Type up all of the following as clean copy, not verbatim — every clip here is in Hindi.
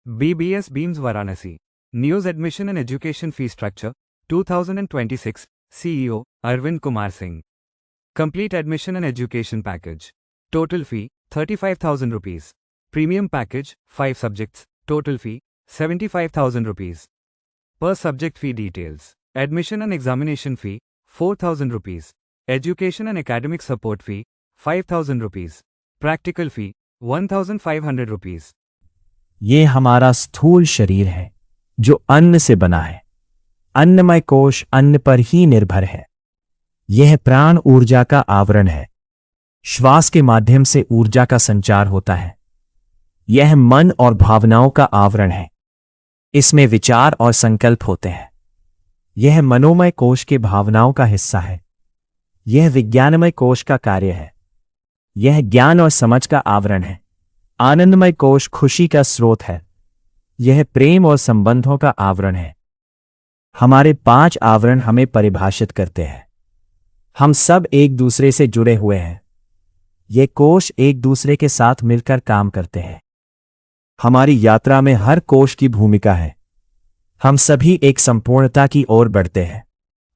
BBS Beams Varanasi. News Admission and Education Fee Structure, 2026, CEO, Arvind Kumar Singh. Complete Admission and Education Package. Total fee, 35,000 rupees. Premium Package, 5 subjects. Total fee, 75,000 rupees. Per subject fee details. Admission and Examination Fee, 4,000 rupees. Education and Academic Support Fee, 5,000 rupees. Practical Fee, 1,500 rupees. ये हमारा स्थूल शरीर है जो अन्न से बना है। अन्नमय कोश अन्न पर ही निर्भर है। यह प्राण ऊर्जा का आवरण है। श्वास के माध्यम से ऊर्जा का संचार होता है। यह मन और भावनाओं का आवरण है। इसमें विचार और संकल्प होते हैं। यह मनोमय कोश के भावनाओं का हिस्सा है। यह विज्ञानमय कोश का कार्य है। यह ज्ञान और समझ का आवरण है। आनंदमय कोश खुशी का स्रोत है। यह प्रेम और संबंधों का आवरण है। हमारे 5 आवरण हमें परिभाषित करते हैं। हम सब एक दूसरे से जुड़े हुए हैं। ये कोश एक दूसरे के साथ मिलकर काम करते हैं। हमारी यात्रा में हर कोश की भूमिका है। हम सभी एक संपूर्णता की ओर बढ़ते हैं।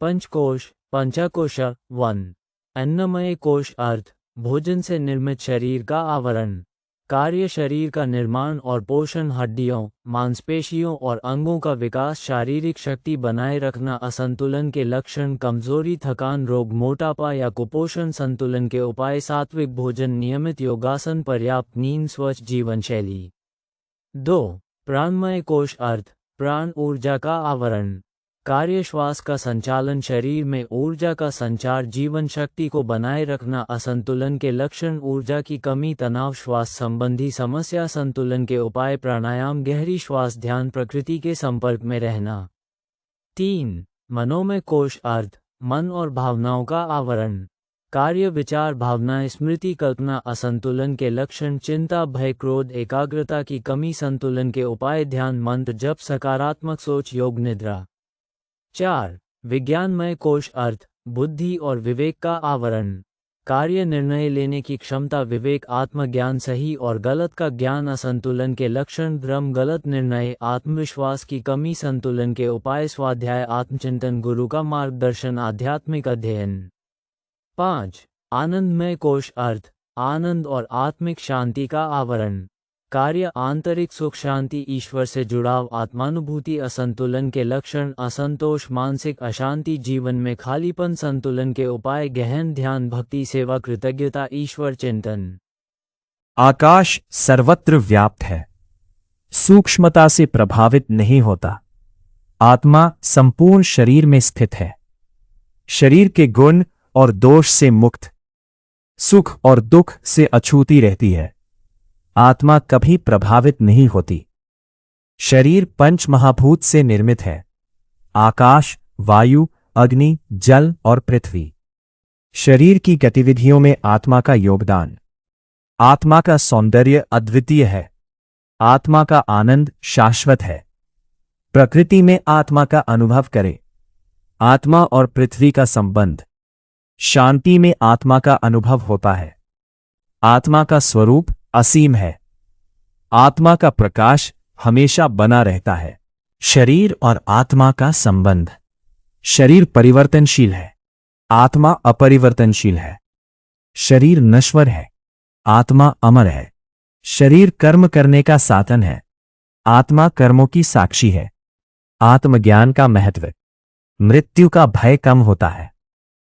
पंचकोश पंचकोश 1 अन्नमय कोश अर्थ भोजन से निर्मित शरीर का आवरण। कार्य शरीर का निर्माण और पोषण, हड्डियों, मांसपेशियों और अंगों का विकास, शारीरिक शक्ति बनाए रखना, असंतुलन के लक्षण, कमजोरी, थकान, रोग, मोटापा या कुपोषण, संतुलन के उपाय, सात्विक भोजन, नियमित योगासन, पर्याप्त नींद, स्वच्छ जीवन शैली। 2 प्राणमय कोश अर्थ प्राण ऊर्जा का आवरण। कार्य श्वास का संचालन, शरीर में ऊर्जा का संचार, जीवन शक्ति को बनाए रखना, असंतुलन के लक्षण, ऊर्जा की कमी, तनाव, श्वास संबंधी समस्या, संतुलन के उपाय, प्राणायाम, गहरी श्वास, ध्यान, प्रकृति के संपर्क में रहना। 3 मनोमय कोश अर्थ मन और भावनाओं का आवरण। कार्य, विचार, भावनाएं, स्मृति, कल्पना, असंतुलन के लक्षण, चिंता, भय, क्रोध, एकाग्रता की कमी, संतुलन के उपाय, ध्यान, मंत्र जप, सकारात्मक सोच, योग, निद्रा। 4 विज्ञानमय कोश अर्थ बुद्धि और विवेक का आवरण। कार्य, निर्णय लेने की क्षमता, विवेक, आत्मज्ञान, सही और गलत का ज्ञान, असंतुलन के लक्षण, भ्रम, गलत निर्णय, आत्मविश्वास की कमी, संतुलन के उपाय, स्वाध्याय, आत्मचिंतन, गुरु का मार्गदर्शन, आध्यात्मिक अध्ययन। 5 आनंदमय कोश अर्थ आनंद और आत्मिक शांति का आवरण। कार्य, आंतरिक सुख, शांति, ईश्वर से जुड़ाव, आत्मानुभूति, असंतुलन के लक्षण, असंतोष, मानसिक अशांति, जीवन में खालीपन, संतुलन के उपाय, गहन ध्यान, भक्ति, सेवा, कृतज्ञता, ईश्वर चिंतन। आकाश सर्वत्र व्याप्त है, सूक्ष्मता से प्रभावित नहीं होता। आत्मा संपूर्ण शरीर में स्थित है। शरीर के गुण और दोष से मुक्त, सुख और दुख से अछूती रहती है। आत्मा कभी प्रभावित नहीं होती। शरीर पंच महाभूत से निर्मित है। आकाश, वायु, अग्नि, जल और पृथ्वी। शरीर की गतिविधियों में आत्मा का योगदान। आत्मा का सौंदर्य अद्वितीय है। आत्मा का आनंद शाश्वत है। प्रकृति में आत्मा का अनुभव करें। आत्मा और पृथ्वी का संबंध। शांति में आत्मा का अनुभव होता है। आत्मा का स्वरूप असीम है। आत्मा का प्रकाश हमेशा बना रहता है। शरीर और आत्मा का संबंध। शरीर परिवर्तनशील है। आत्मा अपरिवर्तनशील है। शरीर नश्वर है। आत्मा अमर है। शरीर कर्म करने का साधन है। आत्मा कर्मों की साक्षी है। आत्मज्ञान का महत्व। मृत्यु का भय कम होता है।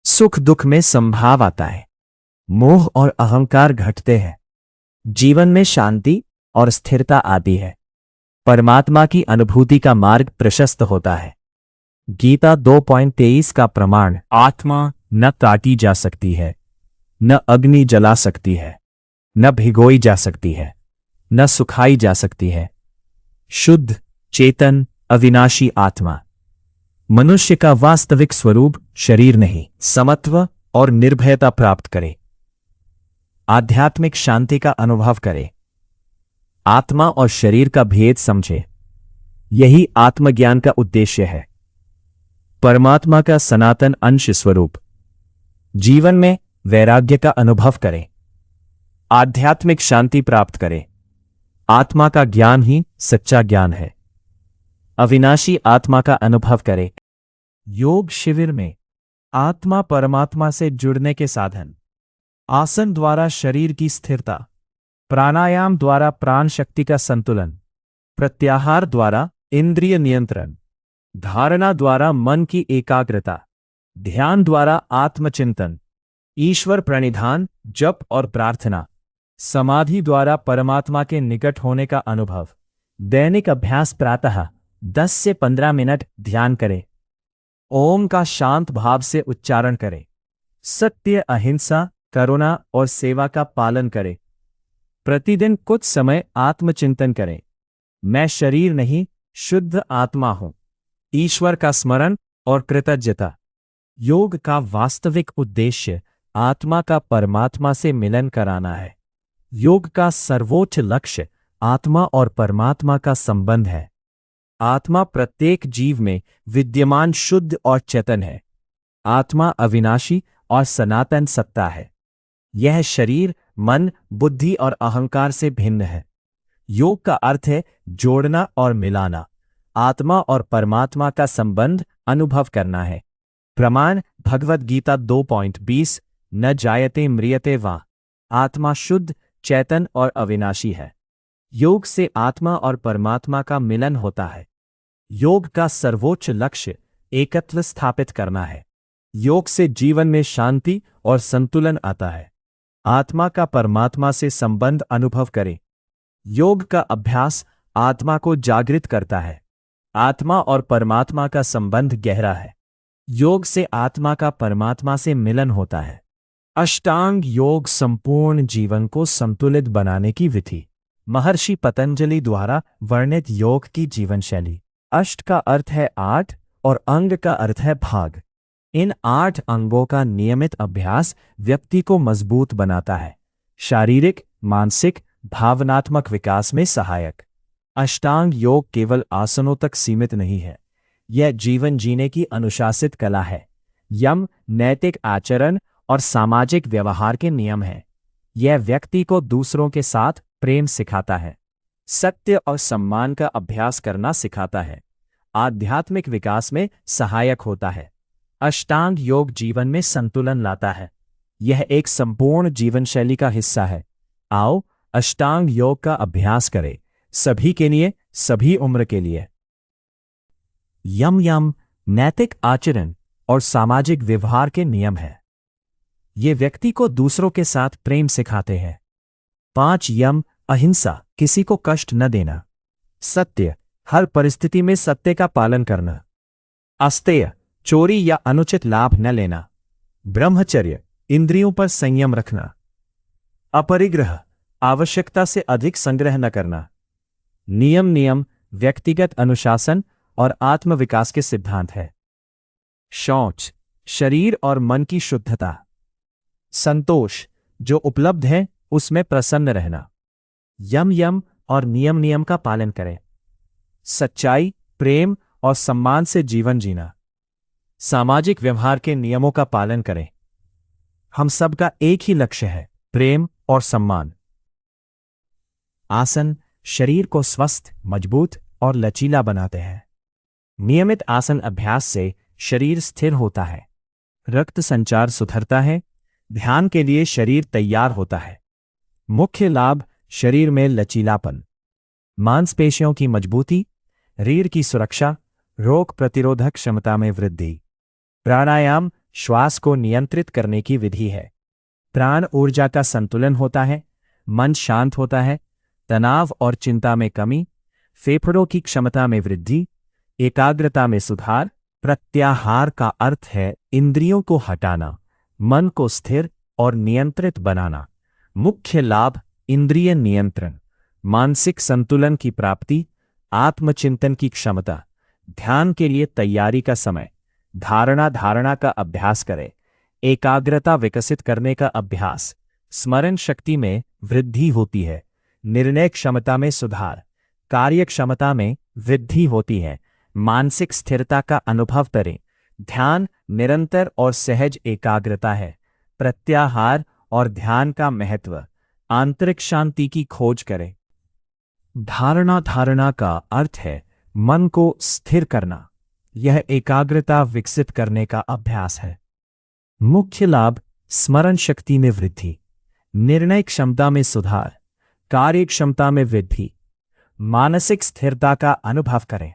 सुख दुख में संभाव आता है। मोह और अहंकार घटते हैं। जीवन में शांति और स्थिरता आती है। परमात्मा की अनुभूति का मार्ग प्रशस्त होता है। गीता 2.23 का प्रमाण। आत्मा न काटी जा सकती है, न अग्नि जला सकती है, न भिगोई जा सकती है, न सुखाई जा सकती है। शुद्ध, चेतन, अविनाशी आत्मा। मनुष्य का वास्तविक स्वरूप शरीर नहीं, समत्व और निर्भयता प्राप्त करे। आध्यात्मिक शांति का अनुभव करे। आत्मा और शरीर का भेद समझे। यही आत्मज्ञान का उद्देश्य है। परमात्मा का सनातन अंश स्वरूप। जीवन में वैराग्य का अनुभव करें। आध्यात्मिक शांति प्राप्त करें। आत्मा का ज्ञान ही सच्चा ज्ञान है। अविनाशी आत्मा का अनुभव करें। योग शिविर में आत्मा परमात्मा से जुड़ने के साधन। आसन द्वारा शरीर की स्थिरता, प्राणायाम द्वारा प्राण शक्ति का संतुलन, प्रत्याहार द्वारा इंद्रिय नियंत्रण, धारणा द्वारा मन की एकाग्रता, ध्यान द्वारा आत्मचिंतन, ईश्वर प्रणिधान, जप और प्रार्थना, समाधि द्वारा परमात्मा के निकट होने का अनुभव। दैनिक अभ्यास प्रातः 10 से 15 मिनट ध्यान करें। ओम का शांत भाव से उच्चारण करें। सत्य, अहिंसा, करुणा और सेवा का पालन करें। प्रतिदिन कुछ समय आत्मचिंतन करें। मैं शरीर नहीं, शुद्ध आत्मा हूं। ईश्वर का स्मरण और कृतज्ञता। योग का वास्तविक उद्देश्य आत्मा का परमात्मा से मिलन कराना है। योग का सर्वोच्च लक्ष्य आत्मा और परमात्मा का संबंध है। आत्मा प्रत्येक जीव में विद्यमान शुद्ध और चेतन है। आत्मा अविनाशी और सनातन सत्ता है। यह शरीर, मन, बुद्धि और अहंकार से भिन्न है। योग का अर्थ है जोड़ना और मिलाना। आत्मा और परमात्मा का संबंध अनुभव करना है। प्रमाण भगवद गीता 2.20 न जायते म्रियते वा। आत्मा शुद्ध, चेतन और अविनाशी है। योग से आत्मा और परमात्मा का मिलन होता है। योग का सर्वोच्च लक्ष्य एकत्व स्थापित करना है। योग से जीवन में शांति और संतुलन आता है। आत्मा का परमात्मा से संबंध अनुभव करें। योग का अभ्यास आत्मा को जागृत करता है। आत्मा और परमात्मा का संबंध गहरा है। योग से आत्मा का परमात्मा से मिलन होता है। अष्टांग योग संपूर्ण जीवन को संतुलित बनाने की विधि। महर्षि पतंजलि द्वारा वर्णित योग की जीवन शैली। अष्ट का अर्थ है 8 और अंग का अर्थ है भाग। इन 8 अंगों का नियमित अभ्यास व्यक्ति को मजबूत बनाता है। शारीरिक, मानसिक, भावनात्मक विकास में सहायक। अष्टांग योग केवल आसनों तक सीमित नहीं है। यह जीवन जीने की अनुशासित कला है। यम, नैतिक आचरण और सामाजिक व्यवहार के नियम हैं। यह व्यक्ति को दूसरों के साथ प्रेम सिखाता है। सत्य और सम्मान का अभ्यास करना सिखाता है। आध्यात्मिक विकास में सहायक होता है। अष्टांग योग जीवन में संतुलन लाता है। यह एक संपूर्ण जीवन शैली का हिस्सा है। आओ अष्टांग योग का अभ्यास करें, सभी के लिए, सभी उम्र के लिए। यम नैतिक आचरण और सामाजिक व्यवहार के नियम है। ये व्यक्ति को दूसरों के साथ प्रेम सिखाते हैं। 5 यम, अहिंसा, किसी को कष्ट न देना। सत्य, हर परिस्थिति में सत्य का पालन करना। अस्तेय, चोरी या अनुचित लाभ न लेना। ब्रह्मचर्य, इंद्रियों पर संयम रखना। अपरिग्रह, आवश्यकता से अधिक संग्रह न करना। नियम व्यक्तिगत अनुशासन और आत्मविकास के सिद्धांत है। शौच, शरीर और मन की शुद्धता। संतोष, जो उपलब्ध है उसमें प्रसन्न रहना। यम और नियम का पालन करें। सच्चाई, प्रेम और सम्मान से जीवन जीना। सामाजिक व्यवहार के नियमों का पालन करें। हम सबका एक ही लक्ष्य है, प्रेम और सम्मान। आसन शरीर को स्वस्थ, मजबूत और लचीला बनाते हैं। नियमित आसन अभ्यास से शरीर स्थिर होता है, रक्त संचार सुधरता है, ध्यान के लिए शरीर तैयार होता है। मुख्य लाभ शरीर में लचीलापन, मांसपेशियों की मजबूती, रीढ़ की सुरक्षा, रोग प्रतिरोधक क्षमता में वृद्धि। प्राणायाम श्वास को नियंत्रित करने की विधि है। प्राण ऊर्जा का संतुलन होता है, मन शांत होता है, तनाव और चिंता में कमी, फेफड़ों की क्षमता में वृद्धि, एकाग्रता में सुधार। प्रत्याहार का अर्थ है इंद्रियों को हटाना, मन को स्थिर और नियंत्रित बनाना। मुख्य लाभ इंद्रिय नियंत्रण, मानसिक संतुलन की प्राप्ति, आत्मचिंतन की क्षमता, ध्यान के लिए तैयारी का समय, धारणा का अभ्यास करें, एकाग्रता विकसित करने का अभ्यास, स्मरण शक्ति में वृद्धि होती है, निर्णय क्षमता में सुधार, कार्य क्षमता में वृद्धि होती है, मानसिक स्थिरता का अनुभव करें। ध्यान निरंतर और सहज एकाग्रता है। प्रत्याहार और ध्यान का महत्व, आंतरिक शांति की खोज करें। धारणा का अर्थ है मन को स्थिर करना। यह एकाग्रता विकसित करने का अभ्यास है। मुख्य लाभ: स्मरण शक्ति में वृद्धि, निर्णय क्षमता में सुधार, कार्य क्षमता में वृद्धि, मानसिक स्थिरता का अनुभव करें।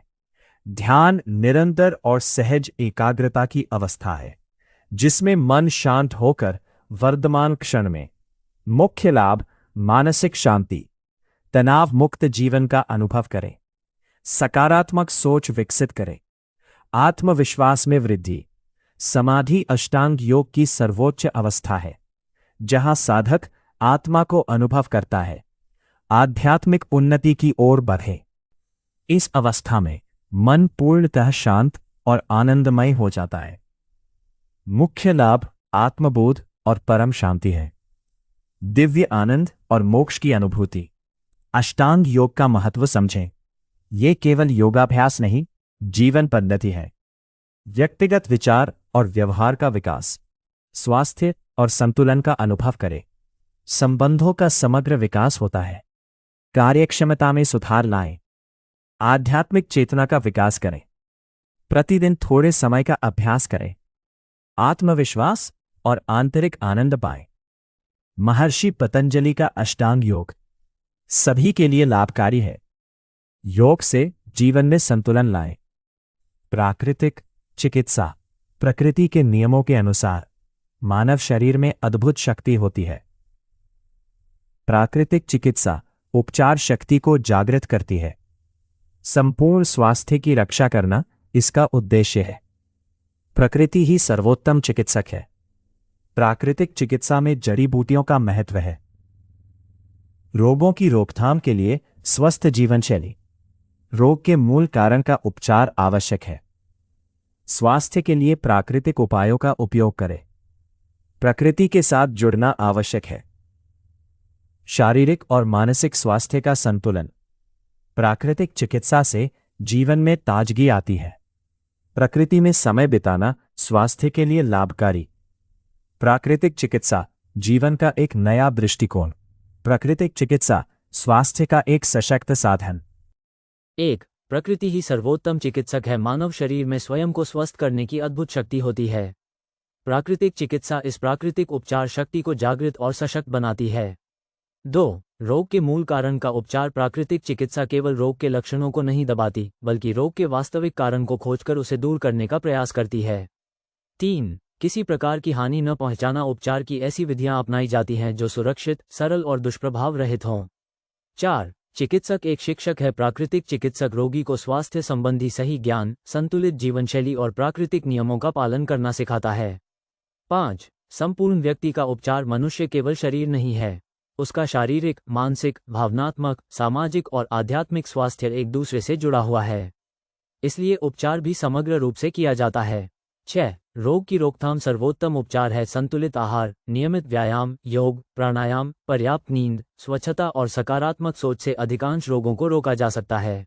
ध्यान निरंतर और सहज एकाग्रता की अवस्था है जिसमें मन शांत होकर वर्तमान क्षण में। मुख्य लाभ: मानसिक शांति, तनाव मुक्त जीवन का अनुभव करें, सकारात्मक सोच विकसित करें, आत्मविश्वास में वृद्धि। समाधि अष्टांग योग की सर्वोच्च अवस्था है जहां साधक आत्मा को अनुभव करता है, आध्यात्मिक उन्नति की ओर बढ़े। इस अवस्था में मन पूर्णतः शांत और आनंदमय हो जाता है। मुख्य लाभ: आत्मबोध और परम शांति है, दिव्य आनंद और मोक्ष की अनुभूति। अष्टांग योग का महत्व समझें। ये केवल योगाभ्यास नहीं, जीवन पद्धति है। व्यक्तिगत विचार और व्यवहार का विकास, स्वास्थ्य और संतुलन का अनुभव करें। संबंधों का समग्र विकास होता है। कार्यक्षमता में सुधार लाएं। आध्यात्मिक चेतना का विकास करें। प्रतिदिन थोड़े समय का अभ्यास करें। आत्मविश्वास और आंतरिक आनंद पाएं। महर्षि पतंजलि का अष्टांग योग सभी के लिए लाभकारी है। योग से जीवन में संतुलन लाएं। प्राकृतिक चिकित्सा: प्रकृति के नियमों के अनुसार मानव शरीर में अद्भुत शक्ति होती है। प्राकृतिक चिकित्सा उपचार शक्ति को जागृत करती है। संपूर्ण स्वास्थ्य की रक्षा करना इसका उद्देश्य है। प्रकृति ही सर्वोत्तम चिकित्सक है। प्राकृतिक चिकित्सा में जड़ी बूटियों का महत्व है। रोगों की रोकथाम के लिए स्वस्थ जीवन शैली। रोग के मूल कारण का उपचार आवश्यक है। स्वास्थ्य के लिए प्राकृतिक उपायों का उपयोग करें। प्रकृति के साथ जुड़ना आवश्यक है। शारीरिक और मानसिक स्वास्थ्य का संतुलन। प्राकृतिक चिकित्सा से जीवन में ताजगी आती है। प्रकृति में समय बिताना स्वास्थ्य के लिए लाभकारी। प्राकृतिक चिकित्सा जीवन का एक नया दृष्टिकोण। प्राकृतिक चिकित्सा स्वास्थ्य का एक सशक्त साधन। 1. प्रकृति ही सर्वोत्तम चिकित्सक है। मानव शरीर में स्वयं को स्वस्थ करने की अद्भुत शक्ति होती है। प्राकृतिक चिकित्सा इस प्राकृतिक उपचार शक्ति को जागृत और सशक्त बनाती है। 2. रोग के मूल कारण का उपचार। प्राकृतिक चिकित्सा केवल रोग के लक्षणों को नहीं दबाती, बल्कि रोग के वास्तविक कारण को खोजकर उसे दूर करने का प्रयास करती है। 3. किसी प्रकार की हानि न पहुंचाना। उपचार की ऐसी विधियां अपनाई जाती हैं जो सुरक्षित, सरल और दुष्प्रभाव रहित हों। 4. चिकित्सक एक शिक्षक है। प्राकृतिक चिकित्सक रोगी को स्वास्थ्य संबंधी सही ज्ञान, संतुलित जीवनशैली और प्राकृतिक नियमों का पालन करना सिखाता है। 5. संपूर्ण व्यक्ति का उपचार। मनुष्य केवल शरीर नहीं है, उसका शारीरिक, मानसिक, भावनात्मक, सामाजिक और आध्यात्मिक स्वास्थ्य एक दूसरे से जुड़ा हुआ है। इसलिए उपचार भी समग्र रूप से किया जाता है। 6. रोग की रोकथाम सर्वोत्तम उपचार है। संतुलित आहार, नियमित व्यायाम, योग, प्राणायाम, पर्याप्त नींद, स्वच्छता और सकारात्मक सोच से अधिकांश रोगों को रोका जा सकता है।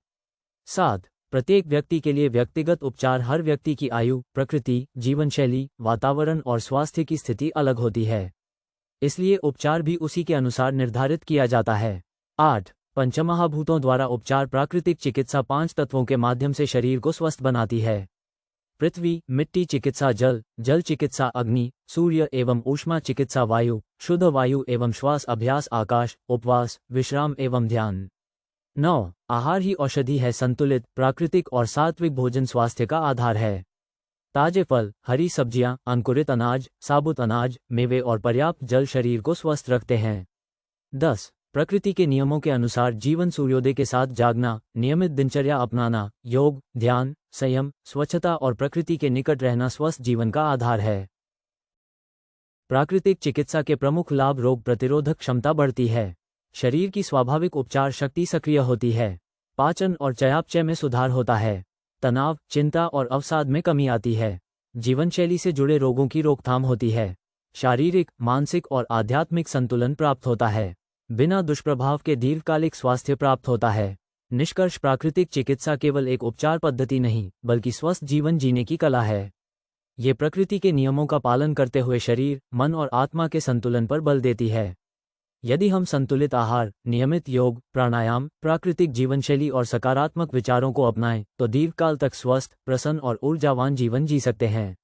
7. प्रत्येक व्यक्ति के लिए व्यक्तिगत उपचार। हर व्यक्ति की आयु, प्रकृति, जीवनशैली, वातावरण और स्वास्थ्य की स्थिति अलग होती है, इसलिए उपचार भी उसी के अनुसार निर्धारित किया जाता है। 8. पंचमहाभूतों द्वारा उपचार। प्राकृतिक चिकित्सा 5 तत्वों के माध्यम से शरीर को स्वस्थ बनाती है। पृथ्वी, मिट्टी चिकित्सा जल, जल चिकित्सा अग्नि, सूर्य एवं ऊष्मा चिकित्सा वायु, शुद्ध वायु एवं श्वास अभ्यास आकाश, उपवास, विश्राम एवं ध्यान। 9. आहार ही औषधि है। संतुलित, प्राकृतिक और सात्विक भोजन स्वास्थ्य का आधार है। ताजे फल, हरी सब्जियां, अंकुरित अनाज, साबुत अनाज, मेवे और पर्याप्त जल शरीर को स्वस्थ रखते हैं। 10. प्रकृति के नियमों के अनुसार जीवन। सूर्योदय के साथ जागना, नियमित दिनचर्या अपनाना, योग, ध्यान, संयम, स्वच्छता और प्रकृति के निकट रहना स्वस्थ जीवन का आधार है। प्राकृतिक चिकित्सा के प्रमुख लाभ। रोग प्रतिरोधक क्षमता बढ़ती है। शरीर की स्वाभाविक उपचार शक्ति सक्रिय होती है। पाचन और चयापचय में सुधार होता है। तनाव, चिंता और अवसाद में कमी आती है। जीवनशैली से जुड़े रोगों की रोकथाम होती है। शारीरिक, मानसिक और आध्यात्मिक संतुलन प्राप्त होता है। बिना दुष्प्रभाव के दीर्घकालिक स्वास्थ्य प्राप्त होता है। निष्कर्ष: प्राकृतिक चिकित्सा केवल एक उपचार पद्धति नहीं, बल्कि स्वस्थ जीवन जीने की कला है। ये प्रकृति के नियमों का पालन करते हुए शरीर, मन और आत्मा के संतुलन पर बल देती है। यदि हम संतुलित आहार, नियमित योग, प्राणायाम, प्राकृतिक जीवनशैली और सकारात्मक विचारों को अपनाएं, तो दीर्घकाल तक स्वस्थ, प्रसन्न और ऊर्जावान जीवन जी सकते हैं।